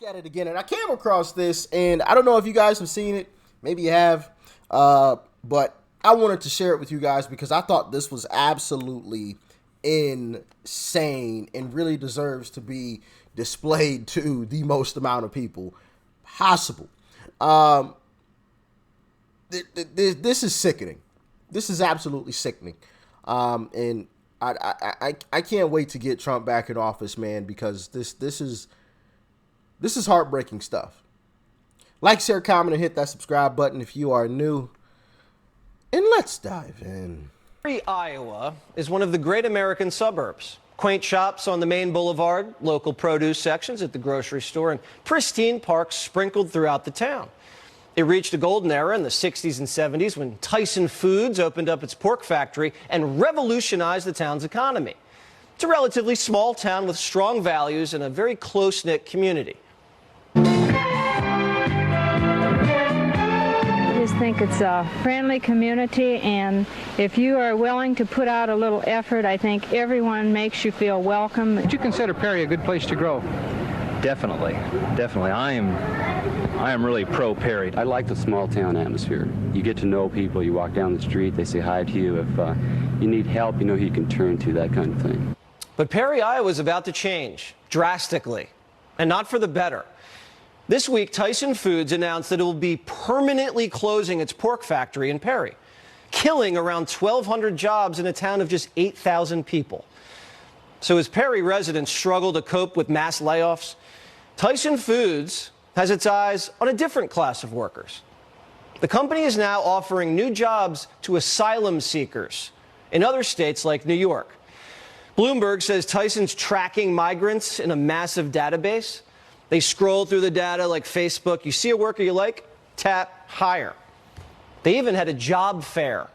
At it again, and I came across this, and I don't know if you guys have seen it. Maybe you have, but I wanted to share it with you guys because I thought this was absolutely insane and really deserves to be displayed to the most amount of people possible. This is sickening. This is absolutely sickening, and I can't wait to get Trump back in office, man, because this is heartbreaking stuff. Like, share, comment, and hit that subscribe button if you are new. And let's dive in. Iowa is one of the great American suburbs. Quaint shops on the main boulevard, local produce sections at the grocery store, and pristine parks sprinkled throughout the town. It reached a golden era in the 60s and 70s when Tyson Foods opened up its pork factory and revolutionized the town's economy. It's a relatively small town with strong values and a very close-knit community. I just think it's a friendly community, and if you are willing to put out a little effort, I think everyone makes you feel welcome. Would you consider Perry a good place to grow? Definitely. I am really pro Perry. I like the small town atmosphere. You get to know people, you walk down the street, they say hi to you. If you need help, you know who you can turn to, that kind of thing. But Perry, Iowa is about to change drastically, and not for the better. This week, Tyson Foods announced that it will be permanently closing its pork factory in Perry, killing around 1,200 jobs in a town of just 8,000 people. So as Perry residents struggle to cope with mass layoffs, Tyson Foods has its eyes on a different class of workers. The company is now offering new jobs to asylum seekers in other states like New York. Bloomberg says Tyson's tracking migrants in a massive database. They scroll through the data like Facebook. You see a worker you like, tap, hire. They even had a job fair.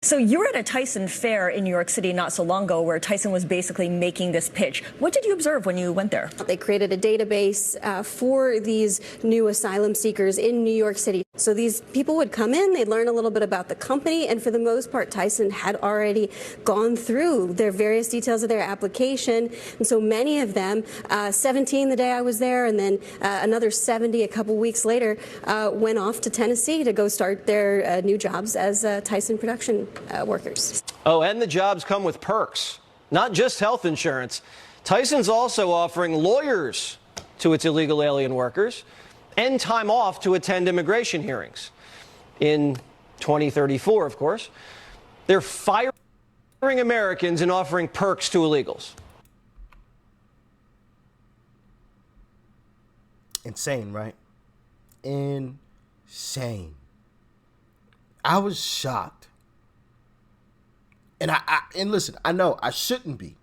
So you were at a Tyson fair in New York City not so long ago where Tyson was basically making this pitch. What did you observe when you went there? They created a database for these new asylum seekers in New York City. So these people would come in, they'd learn a little bit about the company, and for the most part, Tyson had already gone through their various details of their application. And so many of them, 17 the day I was there, and then another 70 a couple weeks later, went off to Tennessee to go start their new jobs as Tyson production workers. Oh, and the jobs come with perks, not just health insurance. Tyson's also offering lawyers to its illegal alien workers and time off to attend immigration hearings. In 2034, of course, they're firing Americans and offering perks to illegals. Insane, right? Insane. I was shocked. And and listen, I know I shouldn't be.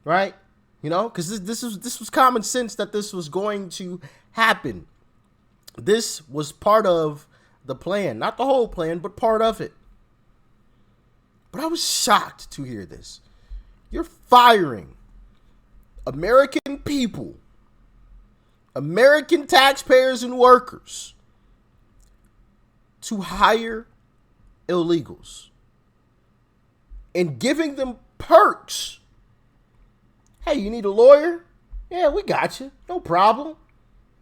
Right? You know, because this was common sense that this was going to happen. This was part of the plan. Not the whole plan, but part of it. But I was shocked to hear this. You're firing American people, American taxpayers and workers to hire illegals and giving them perks. Hey, you need a lawyer? Yeah, we got you. No problem.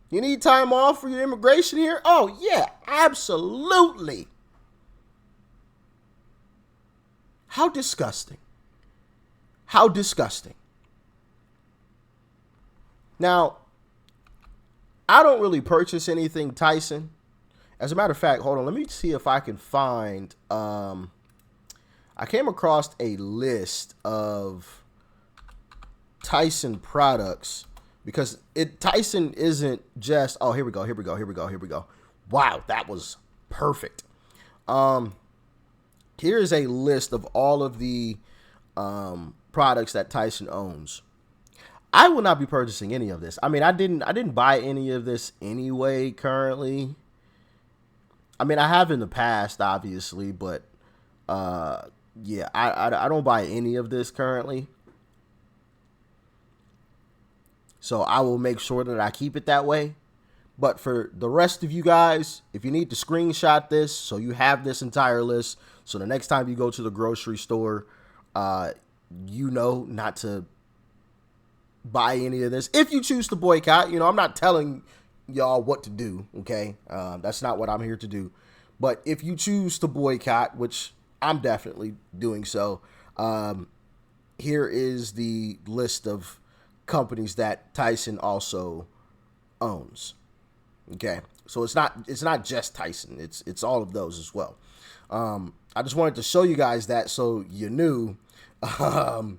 You need time off for your immigration here? Oh, yeah, absolutely. How disgusting. How disgusting. Now, I don't really purchase anything Tyson. As a matter of fact, hold on. Let me see if I can find. I came across a list of Tyson products because Tyson isn't just. Oh, here we go. Wow, that was perfect. Here's a list of all of the products that Tyson owns. I will not be purchasing any of this. I mean, I didn't buy any of this anyway currently. I mean, I have in the past, obviously, but yeah, I don't buy any of this currently. So I will make sure that I keep it that way. But for the rest of you guys, if you need to screenshot this so you have this entire list, so the next time you go to the grocery store, you know not to buy any of this. If you choose to boycott, I'm not telling y'all what to do, okay? That's not what I'm here to do. But if you choose to boycott, which I'm definitely doing so, here is the list of companies that Tyson also owns. Okay, so it's not just Tyson. It's all of those as well. I just wanted to show you guys that so you knew, because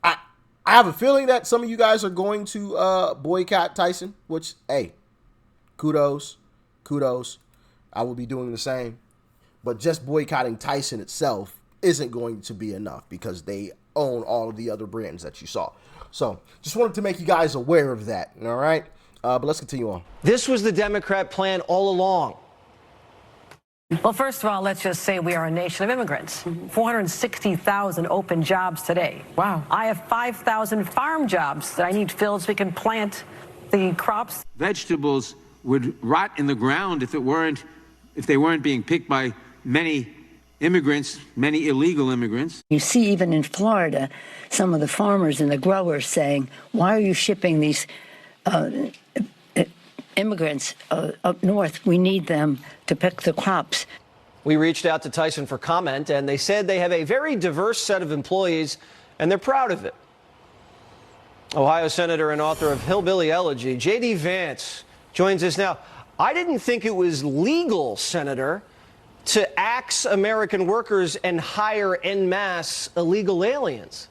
I have a feeling that some of you guys are going to boycott Tyson, which, hey, kudos. I will be doing the same. But just boycotting Tyson itself isn't going to be enough because they own all of the other brands that you saw. So just wanted to make you guys aware of that. All right. But let's continue on. This was the Democrat plan all along. Well, first of all, let's just say we are a nation of immigrants. 460,000 open jobs today. Wow. I have 5,000 farm jobs that I need filled so we can plant the crops. Vegetables would rot in the ground if they weren't being picked by many immigrants, many illegal immigrants. You see, even in Florida, some of the farmers and the growers saying, why are you shipping these immigrants up north? We need them to pick the crops. We reached out to Tyson for comment, and they said they have a very diverse set of employees, and they're proud of it. Ohio Senator and author of Hillbilly Elegy, J.D. Vance, joins us now. I didn't think it was legal, Senator, to axe American workers and hire en masse illegal aliens.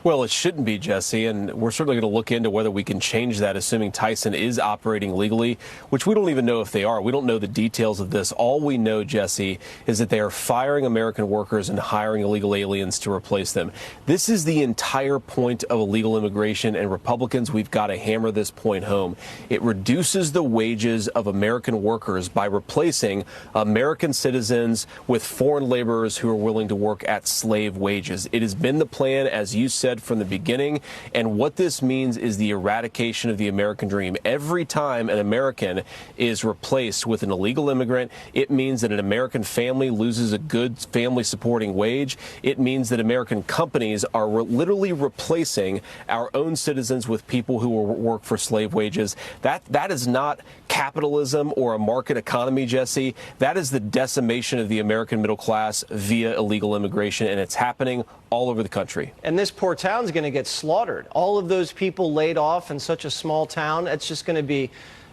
Well, it shouldn't be, Jesse, and we're certainly going to look into whether we can change that, assuming Tyson is operating legally, which we don't even know if they are. We don't know the details of this. All we know, Jesse, is that they are firing American workers and hiring illegal aliens to replace them. This is the entire point of illegal immigration, and Republicans, we've got to hammer this point home. It reduces the wages of American workers by replacing American citizens with foreign laborers who are willing to work at slave wages. It has been the plan, as you said, from the beginning, and what this means is the eradication of the American dream. Every time an American is replaced with an illegal immigrant, it means that an American family loses a good family supporting wage. It means that American companies are literally replacing our own citizens with people who will work for slave wages. That is not capitalism or a market economy, Jesse. That is the decimation of the American middle class via illegal immigration, and it's happening all over the country. And this poor town's going to get slaughtered. All of those people laid off in such a small town, it's just going to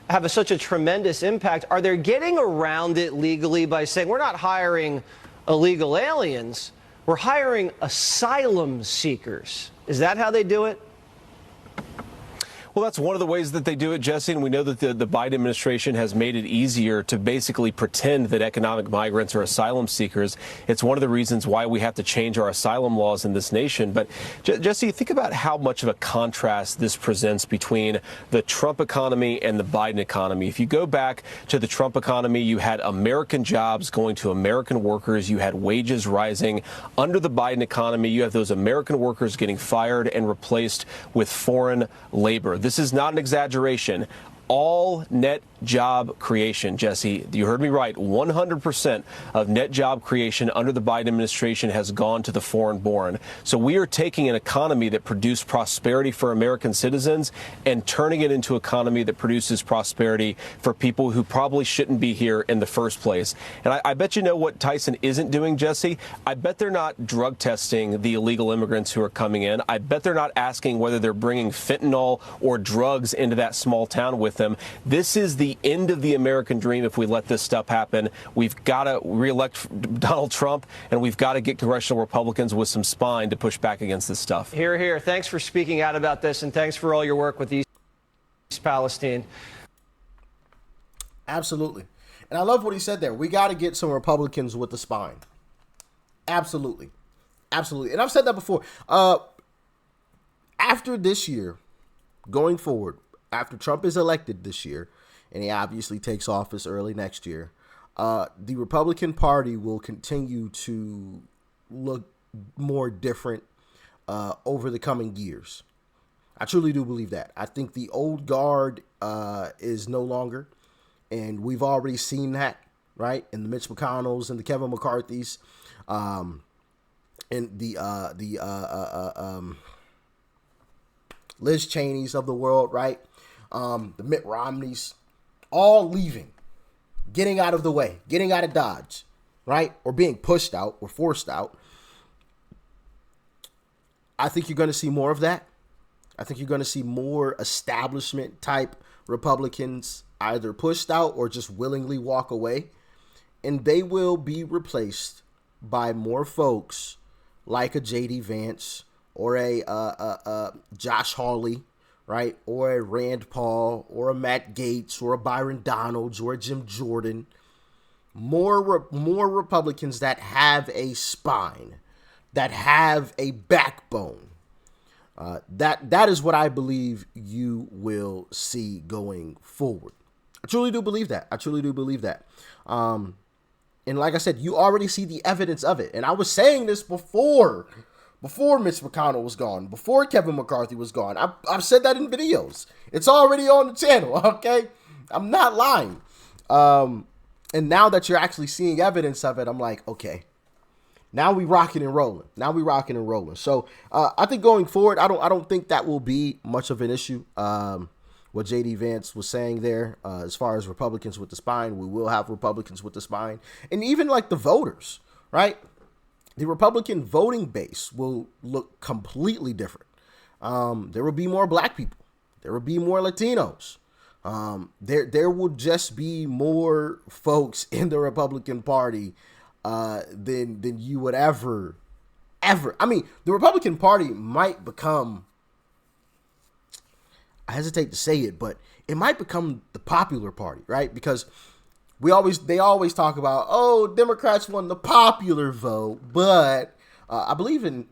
have such a tremendous impact. Are they getting around it legally by saying we're not hiring illegal aliens, we're hiring asylum seekers? Is that how they do it? Well, that's one of the ways that they do it, Jesse, and we know that the Biden administration has made it easier to basically pretend that economic migrants are asylum seekers. It's one of the reasons why we have to change our asylum laws in this nation. But, Jesse, think about how much of a contrast this presents between the Trump economy and the Biden economy. If you go back to the Trump economy, you had American jobs going to American workers. You had wages rising. Under the Biden economy, you have those American workers getting fired and replaced with foreign labor. This is not an exaggeration. All net job creation, Jesse, you heard me right, 100% of net job creation under the Biden administration has gone to the foreign-born. So we are taking an economy that produced prosperity for American citizens and turning it into an economy that produces prosperity for people who probably shouldn't be here in the first place. And I bet you know what Tyson isn't doing, Jesse. I bet they're not drug testing the illegal immigrants who are coming in. I bet they're not asking whether they're bringing fentanyl or drugs into that small town with them. This is the end of the American dream if we let this stuff happen. We've got to reelect Donald Trump, and we've got to get congressional Republicans with some spine to push back against this stuff. Hear, hear. Thanks for speaking out about this, and thanks for all your work with East Palestine. Absolutely. And I love what he said there. We got to get some Republicans with the spine. Absolutely. Absolutely. And I've said that before. After this year, going forward, after Trump is elected this year, and he obviously takes office early next year, the Republican Party will continue to look more different over the coming years. I truly do believe that. I think the old guard is no longer, and we've already seen that, right? In the Mitch McConnells and the Kevin McCarthy's. and the Liz Cheneys of the world, right? The Mitt Romneys, all leaving, getting out of the way, getting out of Dodge, right? Or being pushed out or forced out. I think you're going to see more of that. I think you're going to see more establishment type Republicans either pushed out or just willingly walk away. And they will be replaced by more folks like a J.D. Vance or a Josh Hawley, right? Or a Rand Paul or a Matt Gaetz or a Byron Donalds or a Jim Jordan. More Republicans that have a spine, that have a backbone. That is what I believe you will see going forward. I truly do believe that. And like I said, you already see the evidence of it. And I was saying this before Mitch McConnell was gone, before Kevin McCarthy was gone. I've said that in videos. It's already on the channel, okay? I'm not lying. And now that you're actually seeing evidence of it, I'm like, okay, now we rocking and rolling. So I think going forward, I don't think that will be much of an issue. What J.D. Vance was saying there, as far as Republicans with the spine, we will have Republicans with the spine. And even like the voters, right? The Republican voting base will look completely different. There will be more black people. There will be more Latinos. There will just be more folks in the Republican Party than you would ever. I mean, the Republican Party might become, I hesitate to say it, but it might become the popular party, right? Because they always talk about, oh, Democrats won the popular vote, but I believe in,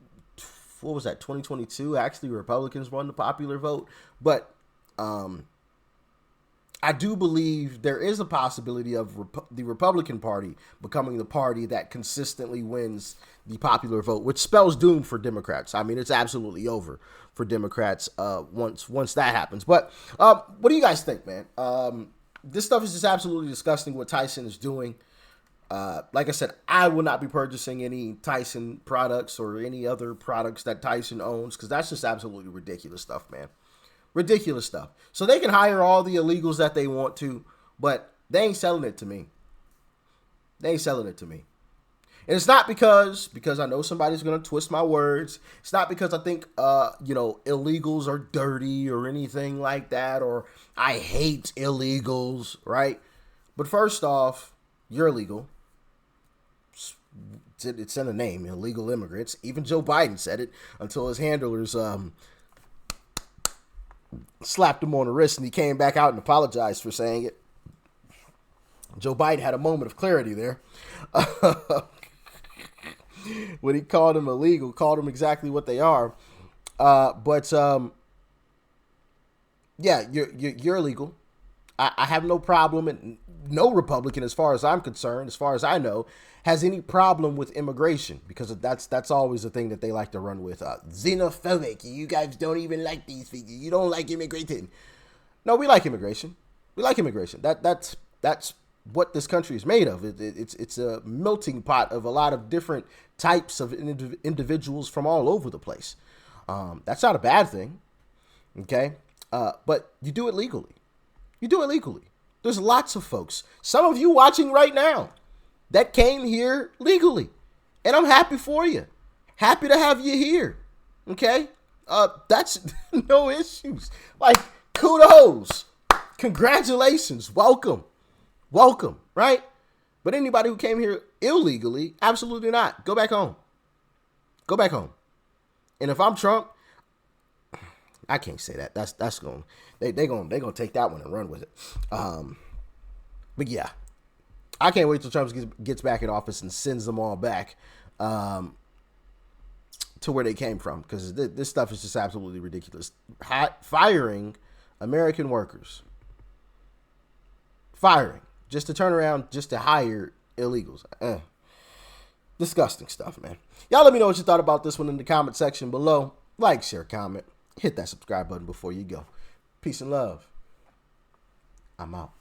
what was that, 2022, actually Republicans won the popular vote. But I do believe there is a possibility of the Republican Party becoming the party that consistently wins the popular vote, which spells doom for Democrats. I mean, it's absolutely over for Democrats once that happens. But what do you guys think, man? This stuff is just absolutely disgusting what Tyson is doing. Like I said, I will not be purchasing any Tyson products or any other products that Tyson owns, because that's just absolutely ridiculous stuff, man. Ridiculous stuff. So they can hire all the illegals that they want to, but they ain't selling it to me. And it's not because I know somebody's going to twist my words. It's not because I think, illegals are dirty or anything like that, or I hate illegals, right? But first off, you're illegal. It's in the name, illegal immigrants. Even Joe Biden said it until his handlers slapped him on the wrist and he came back out and apologized for saying it. Joe Biden had a moment of clarity there. When he called them illegal, called them exactly what they are. Yeah, you're illegal. I have no problem, and no Republican, as far as I'm concerned, as far as I know, has any problem with immigration, because that's always the thing that they like to run with. Xenophobic. You guys don't even like these people. You don't like immigration. No, we like immigration. That's what this country is made of. It's a melting pot of a lot of different types of individuals from all over the place. That's not a bad thing. Okay. But you do it legally. There's lots of folks, some of you watching right now, that came here legally. And I'm happy for you. Happy to have you here. Okay? That's no issues. Like, kudos. Congratulations. Welcome, right? But anybody who came here illegally, absolutely not. Go back home. And if I'm Trump, I can't say that. That's going. They're gonna take that one and run with it. But yeah, I can't wait till Trump gets back in office and sends them all back to where they came from, because this stuff is just absolutely ridiculous. Firing American workers, just to turn around, just to hire illegals. Disgusting stuff, man. Y'all let me know what you thought about this one in the comment section below. Like, share, comment. Hit that subscribe button before you go. Peace and love. I'm out.